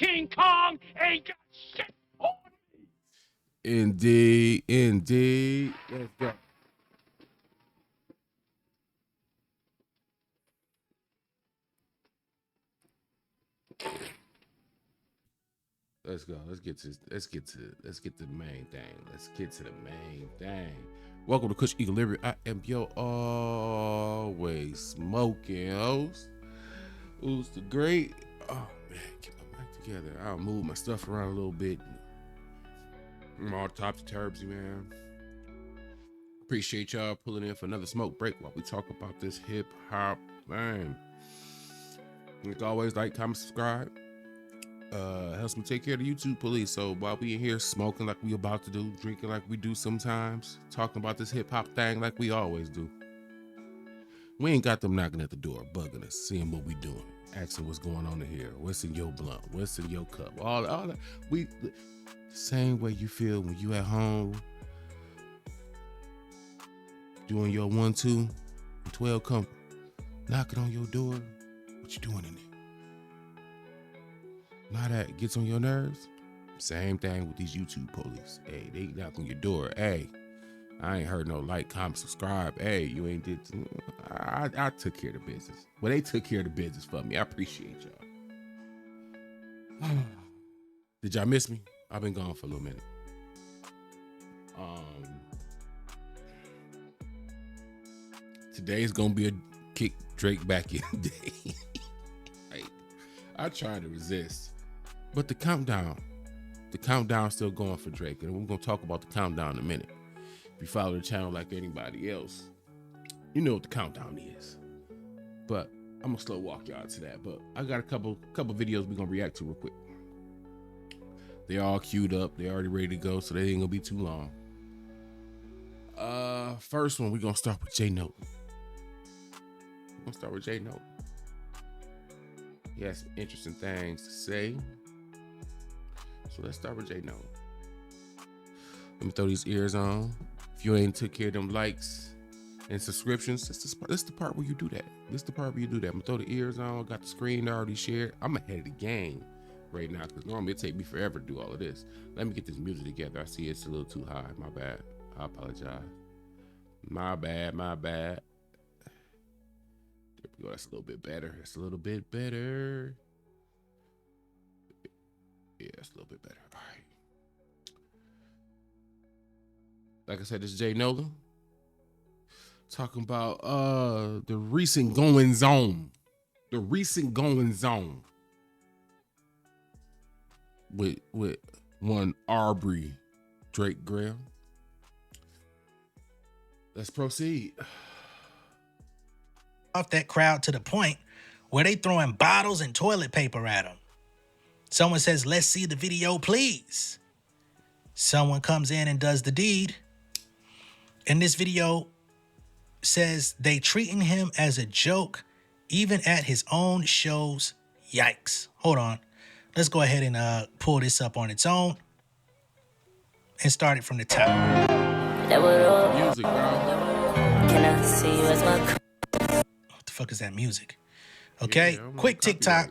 King Kong ain't got shit on me. Indeed, indeed. Let's go. Let's go. Let's get to the main thing. Let's get to the main thing. Welcome to Kush Equilibrium. I am your always smoking host. Who's the great? Oh man, get my mic together. I'll move my stuff around a little bit. I'm all topsy-turvy, man. Appreciate y'all pulling in for another smoke break while we talk about this hip hop thing. Like always, like, comment, subscribe. Helps me take care of the YouTube police. So while we in here smoking like we about to do, drinking like we do sometimes, talking about this hip hop thing like we always do, we ain't got them knocking at the door, bugging us, seeing what we doing, asking what's going on in here, what's in your blunt, what's in your cup, all that. We same way you feel when you at home doing your 1, 2, and 12 come knocking on your door. What you doing in there? Now that gets on your nerves, same thing with these YouTube police. Hey, they knock on your door. Hey, I ain't heard no like, comment, subscribe. Hey, you ain't did. I took care of the business. Well, they took care of the business for me. I appreciate y'all. Did y'all miss me? I've been gone for a little minute. Today's gonna be a kick Drake back in day. I tried to resist. But the countdown's still going for Drake, and we're gonna talk about the countdown in a minute. If you follow the channel like anybody else, you know what the countdown is. But I'm gonna slow walk y'all to that. But I got a couple videos we're gonna react to real quick. They all queued up, they already ready to go, so they ain't gonna be too long. First one, we're gonna start with J Nolan. He has some interesting things to say. So let's start with J Nolan. Let me throw these ears on. If you ain't took care of them likes and subscriptions, this is the part where you do that. I'm gonna throw the ears on, got the screen already shared. I'm ahead of the game right now, because normally it take me forever to do all of this. Let me get this music together. I see it's a little too high. My bad. I apologize. My bad. There we go. That's a little bit better. Yeah, it's a little bit better. All right. Like I said, this is J Nolan talking about the recent goings on. With one Arbery Drake Graham. Let's proceed. Off that crowd to the point where they throwing bottles and toilet paper at him. Someone says, "Let's see the video, please." Someone comes in and does the deed. And this video says they treating him as a joke, even at his own shows. Yikes. Hold on. Let's go ahead and pull this up on its own and start it from the top. Music, bro. Can I see you as my... What the fuck is that music? Okay, Yeah, quick TikTok.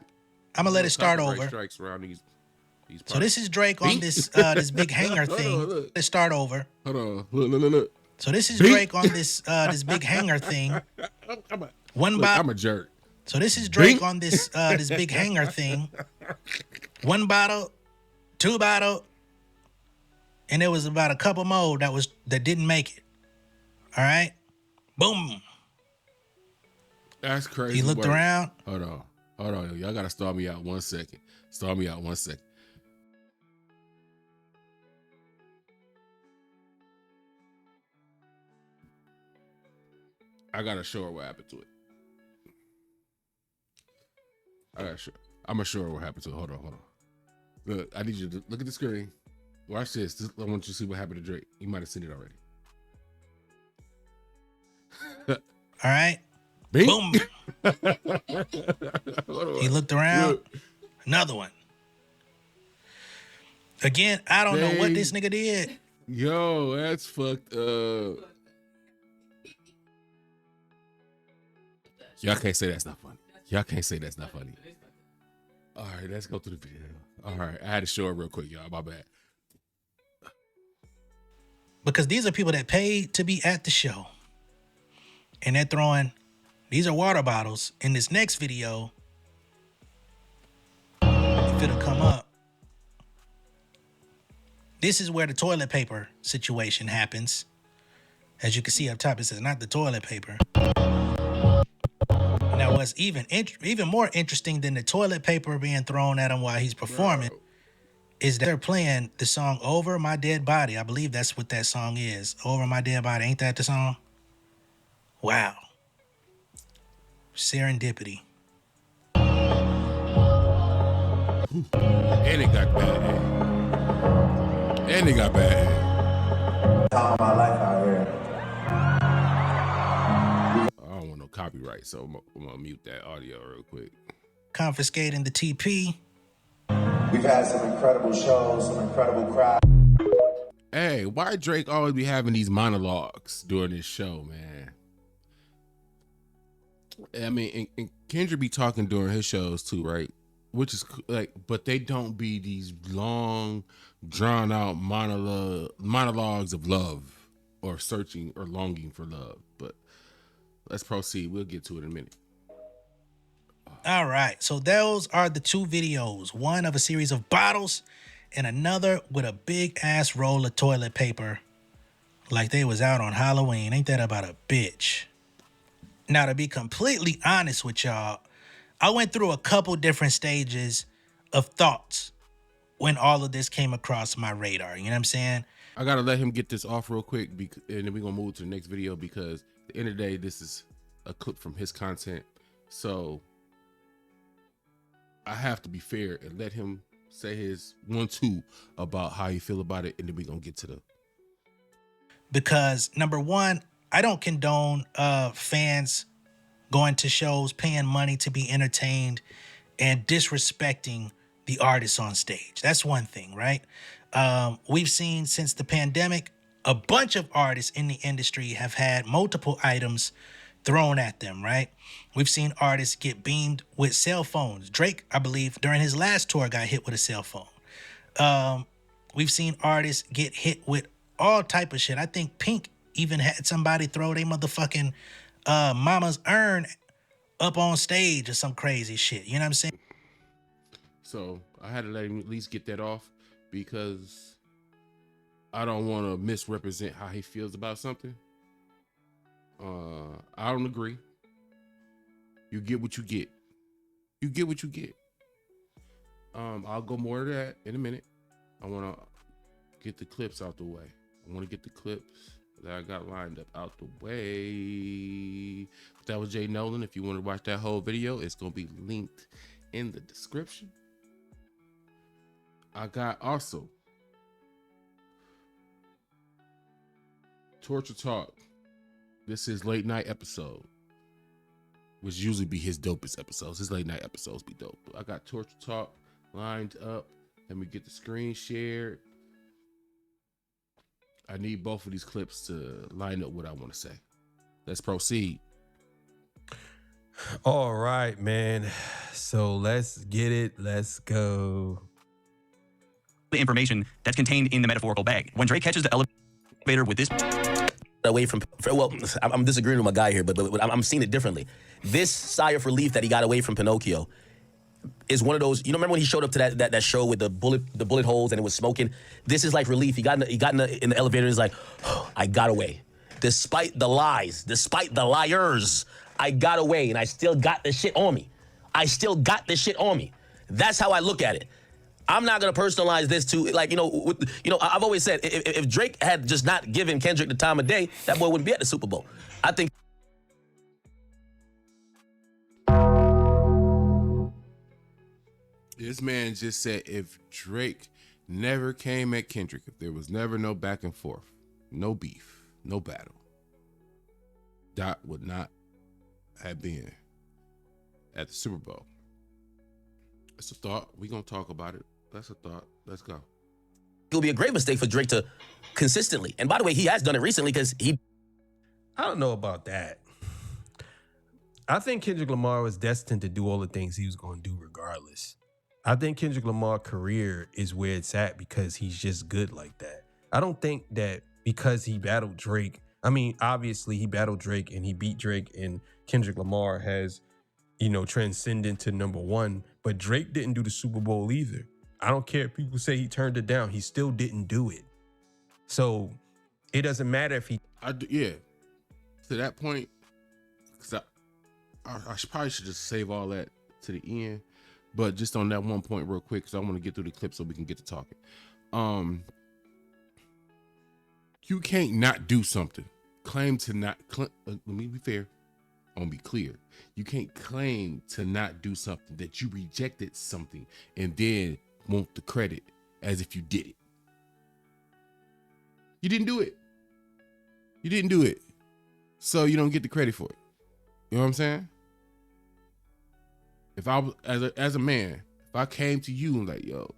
I'm gonna let it start over. Strikes around these So this is Drake on this this big hanger thing. Let's start over. Hold on, look. So this is Drake on this this big hanger thing. I'm a jerk. So this is Drake on this this big hanger thing. 1 bottle, 2 bottle, and there was about a couple more that didn't make it. All right, boom. That's crazy. He looked around. Hold on, y'all gotta start me out 1 second. I gotta show her what happened to it. I'm gonna show her what happened to it. Hold on. Look, I need you to look at the screen. Watch this. I want you to see what happened to Drake. You might have seen it already. All right. Bing. Boom. He looked around. Look. Another one. Again, I don't know what this nigga did. Yo, that's fucked up. Y'all can't say that's not funny. All right, let's go through the video. All right, I had to show it real quick, y'all. My bad. Because these are people that paid to be at the show. And they're throwing, these are water bottles. In this next video, if it'll come up, this is where the toilet paper situation happens. As you can see up top, it says not the toilet paper. Now, what's even more interesting than the toilet paper being thrown at him while he's performing is that they're playing the song Over My Dead Body. I believe that's what that song is. Over My Dead Body. Ain't that the song? Wow. Serendipity. And it got bad. And it got bad. Time of my life out here. I don't want no copyright, so I'm gonna mute that audio real quick. Confiscating the TP. We've had some incredible shows, some incredible crowds. Hey, why Drake always be having these monologues during this show, man? I mean, and Kendrick be talking during his shows too, right? Which is like, but they don't be these long, drawn out monologues of love or searching or longing for love. But let's proceed. We'll get to it in a minute. All right, so those are the two videos. One of a series of bottles and another with a big ass roll of toilet paper. Like they was out on Halloween. Ain't that about a bitch? Now, to be completely honest with y'all, I went through a couple different stages of thoughts when all of this came across my radar. You know what I'm saying? I gotta let him get this off real quick, and then we're gonna move to the next video because at the end of the day, this is a clip from his content. So I have to be fair and let him say his 1-2 about how you feel about it, and then we're gonna get to the. Because number one, I don't condone fans going to shows, paying money to be entertained, and disrespecting the artists on stage. That's one thing, right? We've seen since the pandemic, a bunch of artists in the industry have had multiple items thrown at them, right? We've seen artists get beamed with cell phones. Drake, I believe, during his last tour got hit with a cell phone. We've seen artists get hit with all type of shit. I think Pink even had somebody throw their motherfucking mama's urn up on stage or some crazy shit. You know what I'm saying? So I had to let him at least get that off because I don't want to misrepresent how he feels about something. I don't agree. You get what you get. You get what you get. I'll go more to that in a minute. I want to get the clips out the way. I want to get the clips that I got lined up out the way. That was Jay Nolan. If you want to watch that whole video, it's going to be linked in the description. I got also Torture Talk. This is late night episode, which usually be his dopest episodes. His late night episodes be dope. I got Torture Talk lined up. Let me get the screen shared. I need both of these clips to line up what I want to say. Let's proceed. All right, man. So let's get it. Let's go. The information that's contained in the metaphorical bag. When Drake catches the elevator with this away from, well, I'm disagreeing with my guy here, but I'm seeing it differently. This sigh of relief that he got away from Pinocchio is one of those, you know, remember when he showed up to that show with the bullet holes and it was smoking? This is like relief. He got in the elevator and he's like, oh, I got away. Despite the lies, despite the liars, I got away and I still got this shit on me. I still got this shit on me. That's how I look at it. I'm not gonna personalize this to, like, I've always said if Drake had just not given Kendrick the time of day, that boy wouldn't be at the Super Bowl. I think. This man just said if Drake never came at Kendrick, if there was never no back and forth, no beef, no battle, Dot would not have been at the Super Bowl. That's a thought. We're gonna talk about it. That's a thought. Let's go. It would be a great mistake for Drake to consistently. And by the way, he has done it recently because I don't know about that. I think Kendrick Lamar was destined to do all the things he was going to do regardless. I think Kendrick Lamar's career is where it's at because he's just good like that. I don't think that because he battled Drake. I mean, obviously he battled Drake and he beat Drake, and Kendrick Lamar has, transcended to number one. But Drake didn't do the Super Bowl either. I don't care if people say he turned it down. He still didn't do it. So it doesn't matter if he. Yeah. To that point, because I probably should just save all that to the end. But just on that one point real quick, because I want to get through the clip so we can get to talking. You can't not do something. Claim to not. Let me be fair. I want to be clear. You can't claim to not do something, that you rejected something, and then want the credit as if you did it. You didn't do it. You didn't do it. So you don't get the credit for it. You know what I'm saying? If I was as a man, if I came to you and like, yo,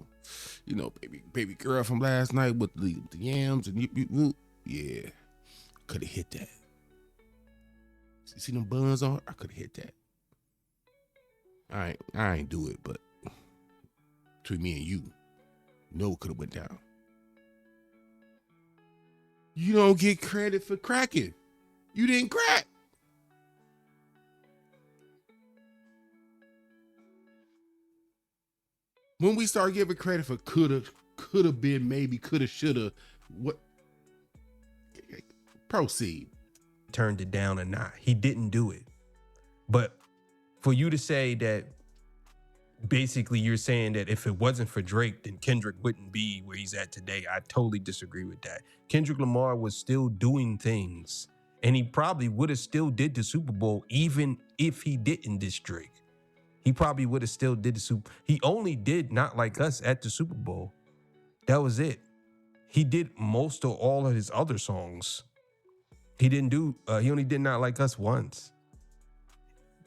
baby girl from last night with the yams and you yeah, could have hit that. You see them buns on? I could have hit that. I ain't do it, but between me and you, it could have went down. You don't get credit for cracking. You didn't crack. When we start giving credit for coulda been, maybe, coulda, shoulda, what? Proceed. Turned it down or not. He didn't do it. But for you to say that, basically you're saying that if it wasn't for Drake, then Kendrick wouldn't be where he's at today. I totally disagree with that. Kendrick Lamar was still doing things, and he probably would have still did the Super Bowl even if he didn't diss Drake. He probably would have still did the Super. He only did Not Like Us at the Super Bowl. That was it. He did most of all of his other songs. He didn't do. He only did Not Like Us once.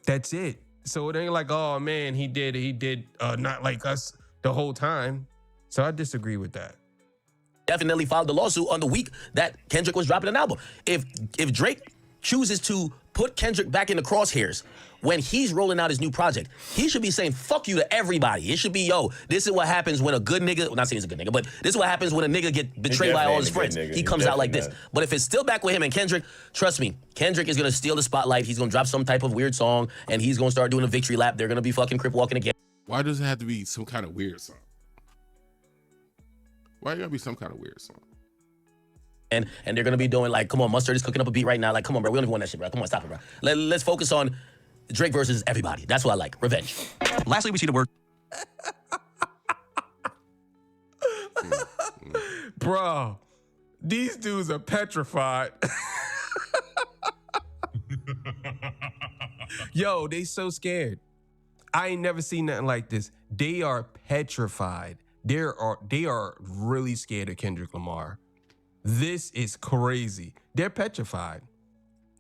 That's it. So it ain't like, oh man, he did Not Like Us the whole time. So I disagree with that. Definitely filed the lawsuit on the week that Kendrick was dropping an album. If Drake chooses to put Kendrick back in the crosshairs when he's rolling out his new project, he should be saying fuck you to everybody. It should be, yo, this is what happens when a good nigga, well, not saying he's a good nigga, but this is what happens when a nigga get betrayed by all his friends. He comes out like this. But if it's still back with him and Kendrick, trust me, Kendrick is gonna steal the spotlight. He's gonna drop some type of weird song and he's gonna start doing a victory lap. They're gonna be fucking crip walking again. Why does it have to be some kind of weird song? Why gotta be some kind of weird song? And they're gonna be doing like, come on, Mustard is cooking up a beat right now. Like, come on, bro, we don't even want that shit, bro. Come on, stop it, bro. Let's focus on Drake versus everybody. That's what I like. Revenge. Lastly, we see the word. Bro, these dudes are petrified. Yo, they so scared. I ain't never seen nothing like this. They are petrified. They are really scared of Kendrick Lamar. This is crazy. They're petrified.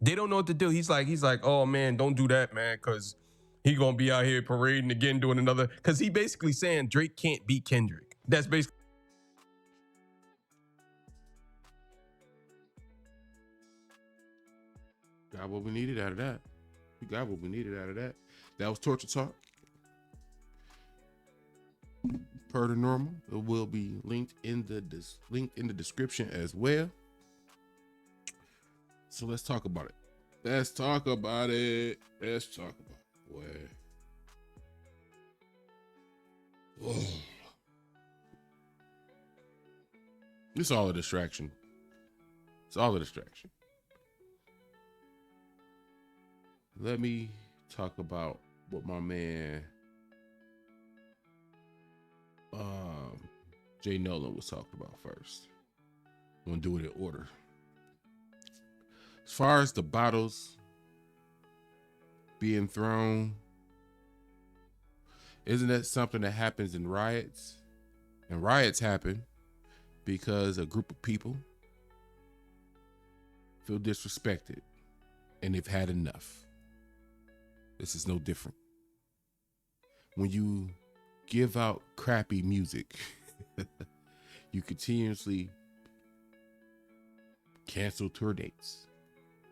They don't know what to do. He's like, oh man, don't do that, man, because he gonna be out here parading again, doing another. Because he basically saying Drake can't beat Kendrick. That's basically. Got what we needed out of that. We got what we needed out of that. That was Torture Talk. Per the normal, it will be linked in the description as well. So let's talk about it. Let's talk about it. Boy. Oh. It's all a distraction. Let me talk about what my man Jay Nolan was talking about first. I'm gonna do it in order. As far as the bottles being thrown, isn't that something that happens in riots? And riots happen because a group of people feel disrespected and they've had enough. This is no different. When you give out crappy music, you continuously cancel tour dates.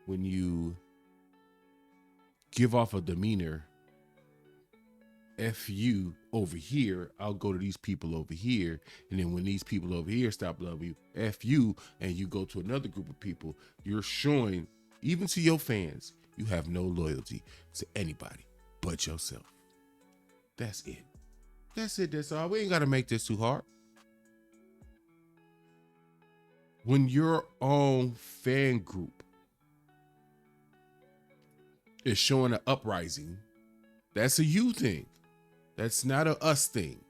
When you give off a demeanor F you over here, I'll go to these people over here. And then when these people over here stop loving you, F you, and you go to another group of people, you're showing, even to your fans, you have no loyalty to anybody but yourself. That's it. That's it. That's all. We ain't got to make this too hard. When your own fan group is showing an uprising, that's a you thing. That's not a us thing.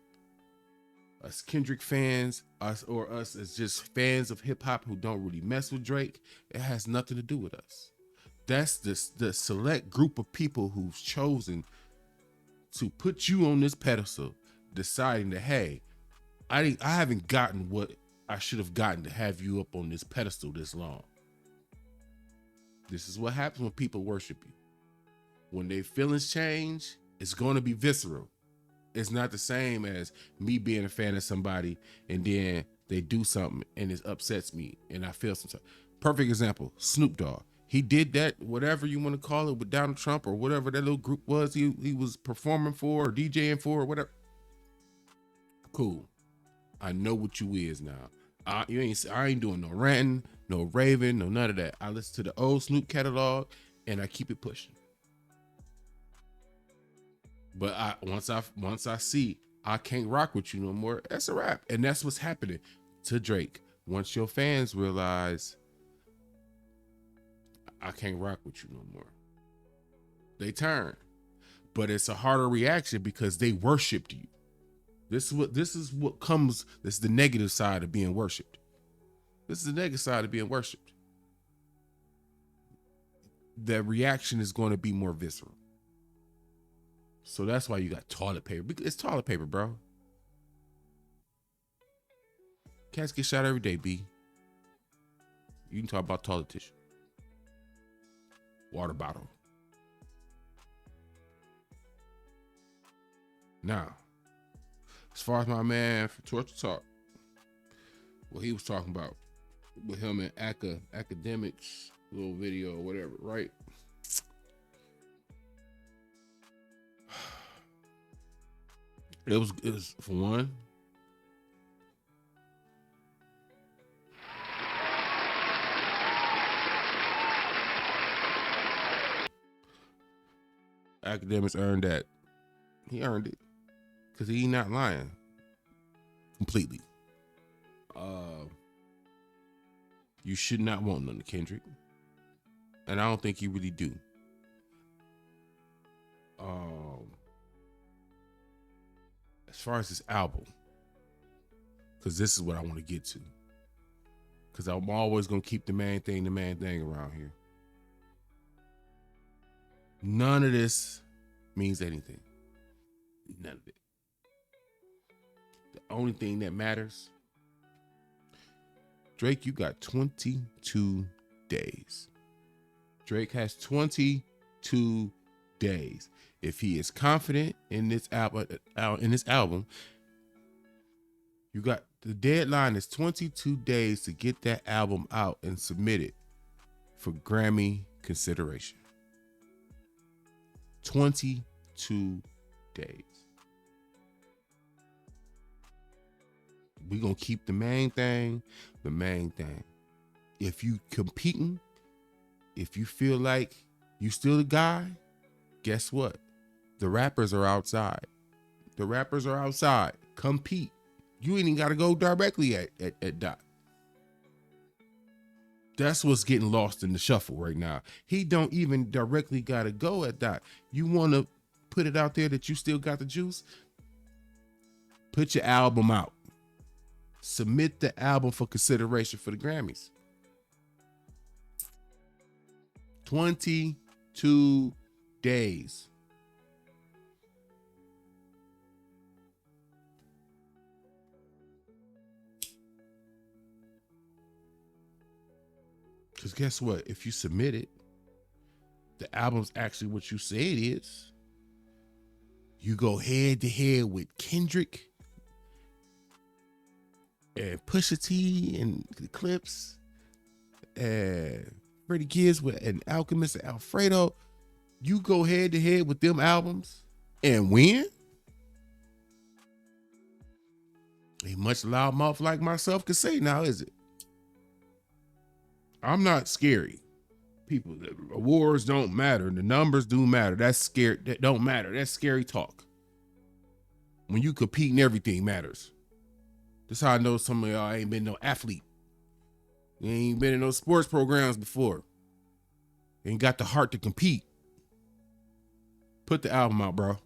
Us Kendrick fans, us as just fans of hip hop who don't really mess with Drake, it has nothing to do with us. That's the select group of people who've chosen to put you on this pedestal, deciding that, hey, I haven't gotten what I should have gotten to have you up on this pedestal this long. This is what happens when people worship you. When their feelings change, it's going to be visceral. It's not the same as me being a fan of somebody and then they do something and it upsets me and I feel something. Perfect example, Snoop Dogg. He did that, whatever you want to call it, with Donald Trump or whatever that little group was he was performing for or DJing for or whatever. Cool. I know what you is now. I ain't doing no ranting, no raving, no none of that. I listen to the old Snoop catalog and I keep it pushing. But once I see I can't rock with you no more, that's a wrap. And that's what's happening to Drake. Once your fans realize I can't rock with you no more, they turn. But it's a harder reaction because they worshiped you. This is what comes. This is the negative side of being worshipped. This is the negative side of being worshipped. The reaction is going to be more visceral. So that's why you got toilet paper. It's toilet paper, bro. Cats get shot every day, B. You can talk about toilet tissue. Water bottle. Now, as far as my man from Torture Talk, what he was talking about with him and academics, little video or whatever, right? It was for one. Academics earned that. He earned it because he not lying completely. You should not want none of Kendrick, and I don't think you really do. As far as this album, because this is what I want to get to, because I'm always gonna keep the main thing around here. None of this means anything. None of it. The only thing that matters, Drake, you got 22 days. Drake has 22 days. If he is confident in this album, you got the deadline is 22 days to get that album out and submit it for Grammy consideration. 22 days. We're going to keep the main thing. If you competing, if you feel like you still the guy, guess what? The rappers are outside. Compete. You ain't even got to go directly at Dot. That's what's getting lost in the shuffle right now. He don't even directly got to go at Dot. You want to put it out there that you still got the juice? Put your album out. Submit the album for consideration for the Grammys. 22 days. Because guess what? If you submit it, the album's actually what you say it is. You go head to head with Kendrick and Pusha T and the Clips and Freddie Gibbs with an Alchemist and Alfredo. You go head to head with them albums and win. Ain't much loudmouth like myself can say now, is it? I'm not scary. People, the awards don't matter. The numbers do matter. That's scary. That don't matter. That's scary talk. When you compete and everything matters. That's how I know some of y'all ain't been no athlete. You ain't been in those sports programs before. Ain't got the heart to compete. Put the album out, bro.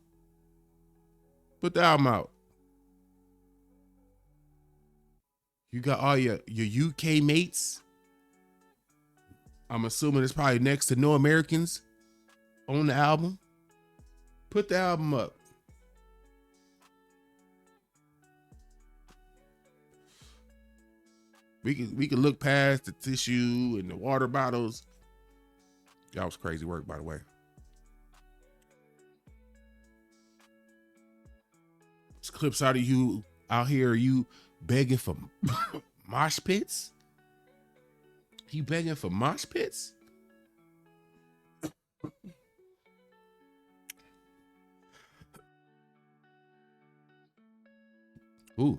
Put the album out. You got all your UK mates. I'm assuming it's probably next to no Americans on the album. Put the album up. We can look past the tissue and the water bottles. That was crazy work, by the way. There's clips out of you out here. Are you begging for mosh pits? You begging for mosh pits? Ooh.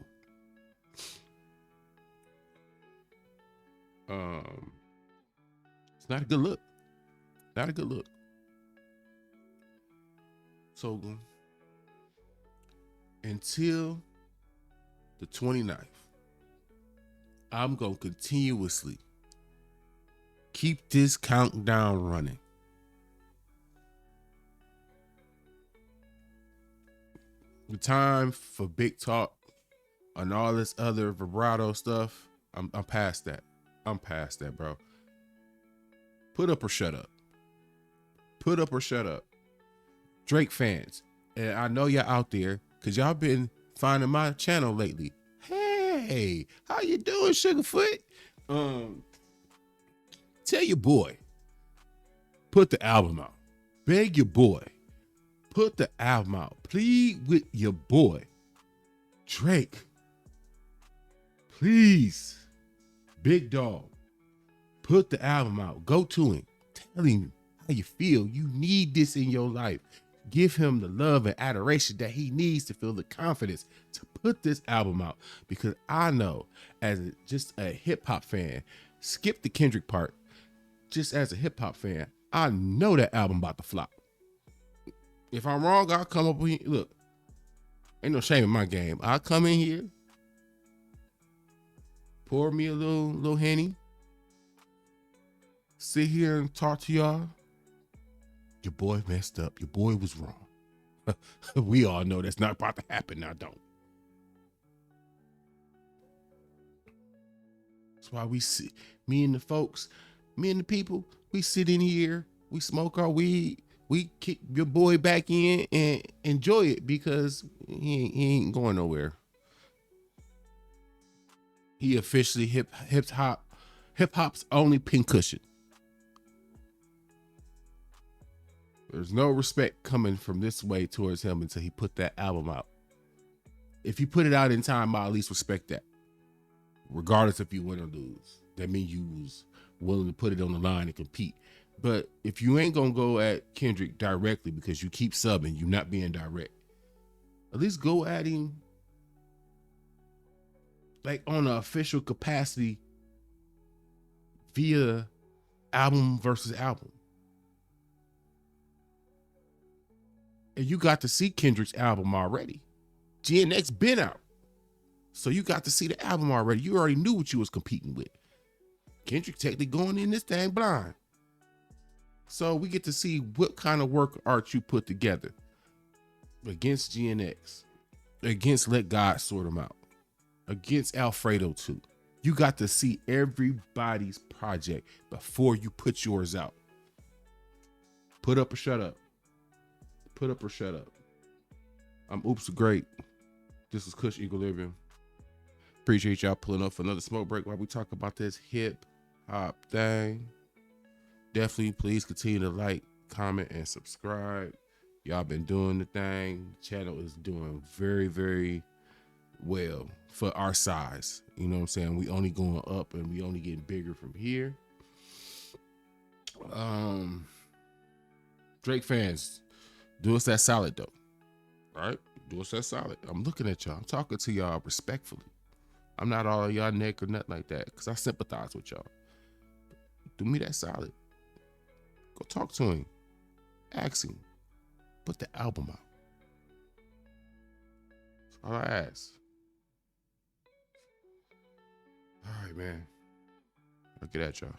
It's not a good look. Not a good look. So until the 29th, I'm going to continuously keep this countdown running. The time for big talk and all this other vibrato stuff, I'm past that. I'm past that, bro. Put up or shut up. Put up or shut up. Drake fans, and I know y'all out there because y'all been finding my channel lately. Hey, how you doing, Sugarfoot? Tell your boy, put the album out. Beg your boy, put the album out. Plead with your boy, Drake. Please, big dog, put the album out. Go to him. Tell him how you feel. You need this in your life. Give him the love and adoration that he needs to feel the confidence to put this album out. Because I know, as just a hip hop fan, skip the Kendrick part. Just as a hip hop fan, I know that album about to flop. If I'm wrong, I'll come up with, look, ain't no shame in my game. I'll come in here, pour me a little Henny, sit here and talk to y'all. Your boy messed up. Your boy was wrong. We all know that's not about to happen now, don't. That's why we sit, me and the people, we sit in here, we smoke our weed, we kick your boy back in and enjoy it because he ain't going nowhere. He officially hip hop's only pincushion. There's no respect coming from this way towards him until he put that album out. If you put it out in time, I'll at least respect that. Regardless if you win or lose. That means you was willing to put it on the line and compete. But if you ain't gonna go at Kendrick directly because you keep subbing, you not being direct, at least go at him like on an official capacity via album versus album. And you got to see Kendrick's album already. GNX been out. So you got to see the album already. You already knew what you was competing with. Kendrick technically going in this thing blind. So we get to see what kind of work art you put together against GNX, against Let God Sort Him Out, against Alfredo 2. You got to see everybody's project before you put yours out. Put up or shut up. Put up or shut up. I'm Oops Great. This is Kush Equilibrium. Appreciate y'all pulling up for another smoke break while we talk about this hip hop thing. Definitely please continue to like, comment, and subscribe. Y'all been doing the thing. The channel is doing very, very well for our size. You know what I'm saying? We only going up and we only getting bigger from here. Drake fans, do us that solid though. All right? Do us that solid. I'm looking at y'all. I'm talking to y'all respectfully. I'm not all y'all neck or nothing like that because I sympathize with y'all. Do me that solid. Go talk to him. Ask him. Put the album out. That's all I ask. All right, man. I'll get at y'all.